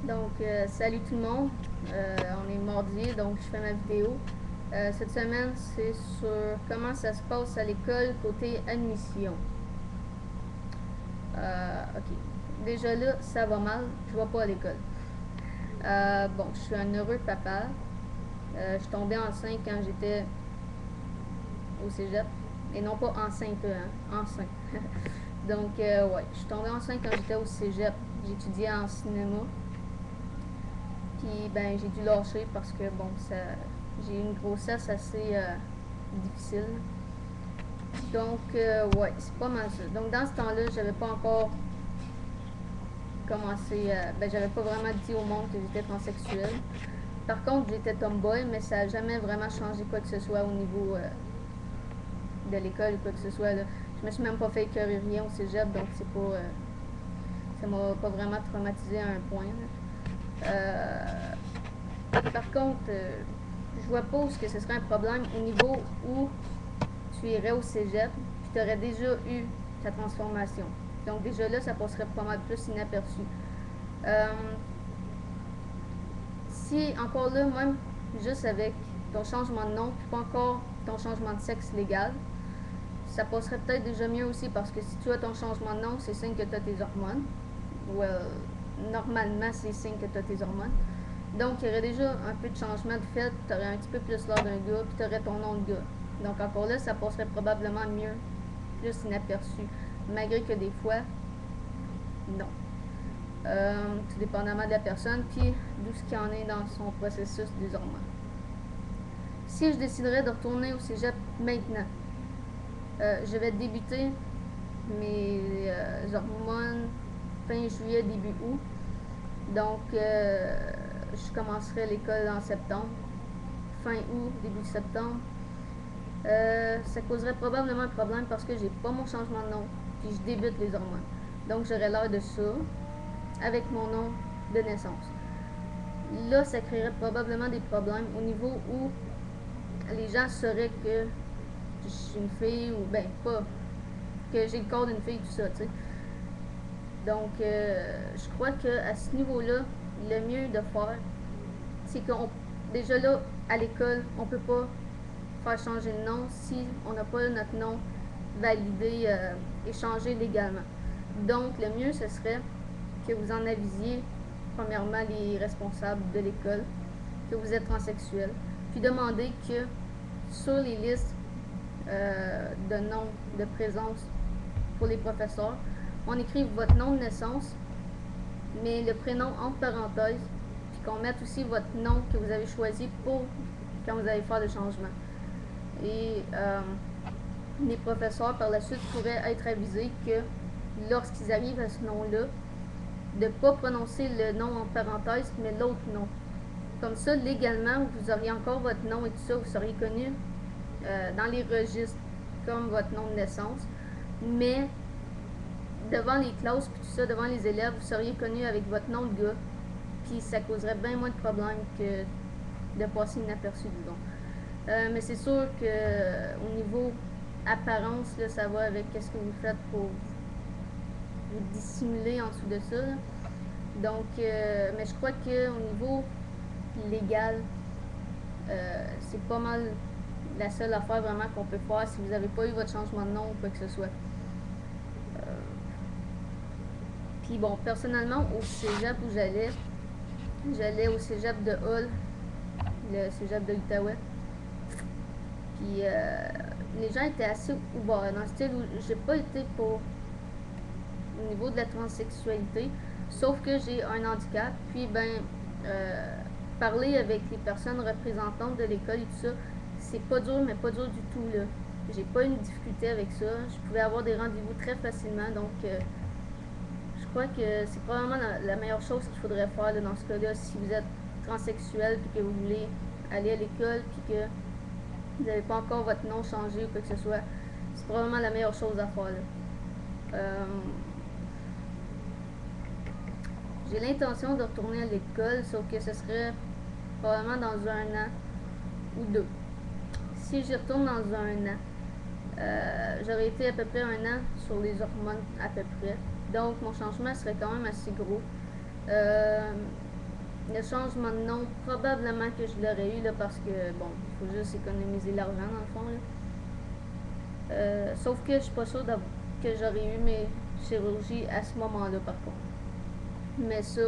Donc, salut tout le monde. On est mardi, donc je fais ma vidéo. Cette semaine, c'est sur comment ça se passe à l'école côté admission. Ok. Déjà là, ça va mal. Je vais pas à l'école. Bon, je suis un heureux papa. Je suis tombée enceinte quand j'étais au cégep. Et non pas enceinte, hein, enceinte. Donc, ouais, je suis tombée enceinte quand j'étais au cégep. J'étudiais en cinéma. Puis ben j'ai dû lâcher parce que bon j'ai eu une grossesse assez difficile. Donc ouais, c'est pas mal ça. Donc dans ce temps-là, j'avais pas encore commencé, j'avais pas vraiment dit au monde que j'étais transsexuelle. Par contre, j'étais tomboy, mais ça a jamais vraiment changé quoi que ce soit au niveau de l'école ou quoi que ce soit. Là. Je me suis même pas fait écœurer rien au cégep, donc c'est pas, ça m'a pas vraiment traumatisé à un point. Par contre, je vois pas où ce que ce serait un problème au niveau où tu irais au cégep puis tu aurais déjà eu ta transformation. Donc déjà là, ça passerait pas mal plus inaperçu. Euh, Si encore là, même juste avec ton changement de nom, puis pas encore ton changement de sexe légal, ça passerait peut-être déjà mieux aussi parce que si tu as ton changement de nom, c'est signe que tu as tes hormones. Well, normalement, c'est signe que tu as tes hormones. Donc, il y aurait déjà un peu de changement de fait, tu aurais un petit peu plus l'air d'un gars, puis tu aurais ton nom de gars. Donc, encore là, ça passerait probablement mieux, plus inaperçu. Malgré que des fois, non. Tout dépendamment de la personne, puis d'où ce qu'il en est dans son processus des hormones. Si je déciderais de retourner au cégep maintenant, je vais débuter mes hormones fin juillet, début août. Donc, je commencerai l'école en septembre, fin août, début septembre. Ça causerait probablement un problème parce que j'ai pas mon changement de nom, puis je débute les hormones. Donc, j'aurais l'air de ça avec mon nom de naissance. Là, ça créerait probablement des problèmes au niveau où les gens sauraient que je suis une fille ou ben pas que j'ai le corps d'une fille, tout ça, tu sais. Donc, je crois que à ce niveau-là, le mieux de faire, c'est qu'on déjà là à l'école, on peut pas faire changer de nom si on n'a pas notre nom validé et changé légalement. Donc, le mieux, ce serait que vous en avisiez, premièrement, les responsables de l'école, que vous êtes transsexuel, puis demandez que sur les listes de nom, de présence pour les professeurs, on écrive votre nom de naissance, mais le prénom entre parenthèses, puis qu'on mette aussi votre nom que vous avez choisi pour quand vous allez faire le changement. Et les professeurs, par la suite, pourraient être avisés que lorsqu'ils arrivent à ce nom-là, de ne pas prononcer le nom en parenthèse, mais l'autre nom. Comme ça, légalement, vous auriez encore votre nom et tout ça, vous seriez connu dans les registres comme votre nom de naissance, mais devant les classes puis tout ça, devant les élèves, vous seriez connu avec votre nom de gars, puis ça causerait bien moins de problèmes que de passer inaperçu, disons. Mais c'est sûr que au niveau apparence, là, ça va avec ce que vous faites pour vous dissimuler en dessous de ça. Là. Donc, mais je crois qu'au niveau légal, c'est pas mal la seule affaire vraiment qu'on peut faire si vous n'avez pas eu votre changement de nom ou quoi que ce soit. Puis bon, personnellement, au cégep où j'allais au cégep de Hull, le cégep de l'Outaouais. Puis les gens étaient assez ouverts, dans le style où j'ai pas été pour au niveau de la transsexualité, sauf que j'ai un handicap. Puis ben, parler avec les personnes représentantes de l'école et tout ça, c'est pas dur, mais pas dur du tout là. J'ai pas eu une difficulté avec ça. Je pouvais avoir des rendez-vous très facilement, donc je crois que c'est probablement la meilleure chose qu'il faudrait faire là, dans ce cas-là, si vous êtes transsexuel et que vous voulez aller à l'école puis que vous n'avez pas encore votre nom changé ou quoi que ce soit. C'est probablement la meilleure chose à faire. J'ai l'intention de retourner à l'école, sauf que ce serait probablement dans un an ou deux. Si j'y retourne dans un an, j'aurais été à peu près un an sur les hormones à peu près. Donc mon changement serait quand même assez gros. Le changement de nom, probablement que je l'aurais eu là, parce que, bon, il faut juste économiser l'argent dans le fond. Là. Sauf que je suis pas sûre que j'aurais eu mes chirurgies à ce moment-là, par contre. Mais ça,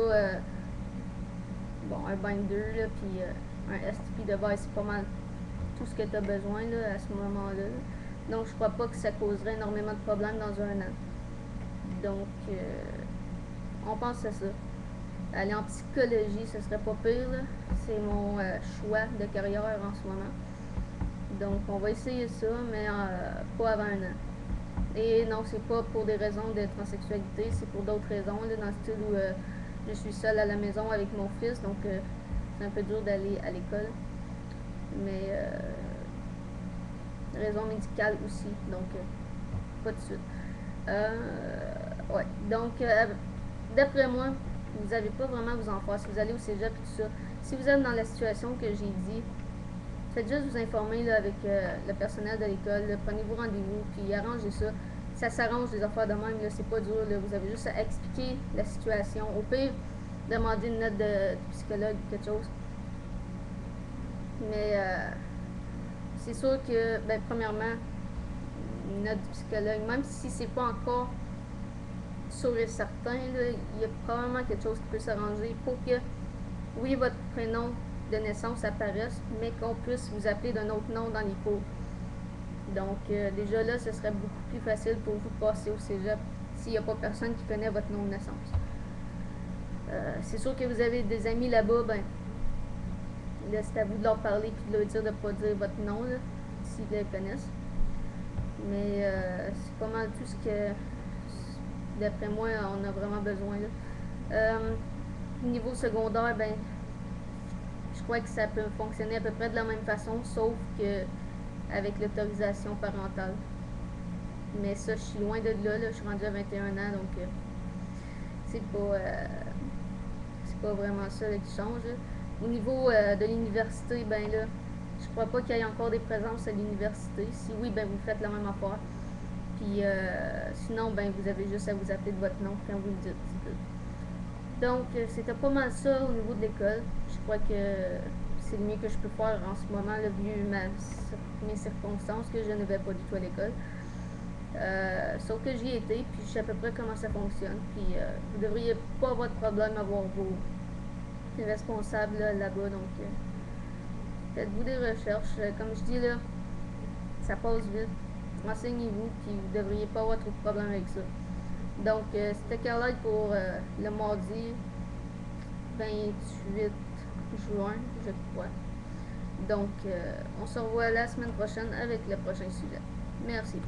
bon, un binder, là, puis un STP device, c'est pas mal tout ce que tu as besoin là, à ce moment-là. Donc, je crois pas que ça causerait énormément de problèmes dans un an. Donc, on pense à ça. Aller en psychologie, ce serait pas pire. C'est mon choix de carrière en ce moment. Donc, on va essayer ça, mais pas avant un an. Et non, c'est pas pour des raisons de transsexualité, c'est pour d'autres raisons, là, dans le style où je suis seule à la maison avec mon fils, donc c'est un peu dur d'aller à l'école. Mais raison médicale aussi, donc pas de suite. Ouais, donc d'après moi, vous n'avez pas vraiment à vous en faire si vous allez au cégep et tout ça. Si vous êtes dans la situation que j'ai dit, faites juste vous informer là, avec le personnel de l'école, prenez-vous rendez-vous, puis arrangez ça. Ça s'arrange des affaires de même, là, c'est pas dur, là, vous avez juste à expliquer la situation. Au pire, demandez une note de psychologue ou quelque chose. Mais c'est sûr que, ben, premièrement, une note de psychologue, même si c'est pas encore sûr et certain, là, il y a probablement quelque chose qui peut s'arranger pour que, oui, votre prénom de naissance apparaisse, mais qu'on puisse vous appeler d'un autre nom dans les cours. Donc, déjà là, ce serait beaucoup plus facile pour vous de passer au cégep s'il n'y a pas personne qui connaît votre nom de naissance. C'est sûr que vous avez des amis là-bas, ben, là, c'est à vous de leur parler et de leur dire de ne pas dire votre nom, là, s'ils le connaissent. Mais c'est pas mal tout ce que, d'après moi, on a vraiment besoin. Là. Niveau secondaire, ben, je crois que ça peut fonctionner à peu près de la même façon, sauf que avec l'autorisation parentale. Mais ça, je suis loin de là, je suis rendue à 21 ans, donc c'est pas vraiment ça là, qui change. Là. Au niveau de l'université, ben là, je crois pas qu'il y ait encore des présences à l'université. Si oui, ben vous faites la même affaire. Puis sinon, ben vous avez juste à vous appeler de votre nom quand vous le dites. Donc, c'était pas mal ça au niveau de l'école. Je crois que c'est le mieux que je peux faire en ce moment, là, vu mes circonstances, que je ne vais pas du tout à l'école. Sauf que j'y étais, puis je sais à peu près comment ça fonctionne. Puis vous devriez pas avoir de problème à voir vos responsables là-bas. Donc, faites-vous des recherches. Comme je dis là, ça passe vite. Renseignez-vous, puis vous devriez pas avoir trop de problème avec ça. Donc, c'était Carlotte pour le mardi 28 juin, je crois. Donc, on se revoit la semaine prochaine avec le prochain sujet. Merci.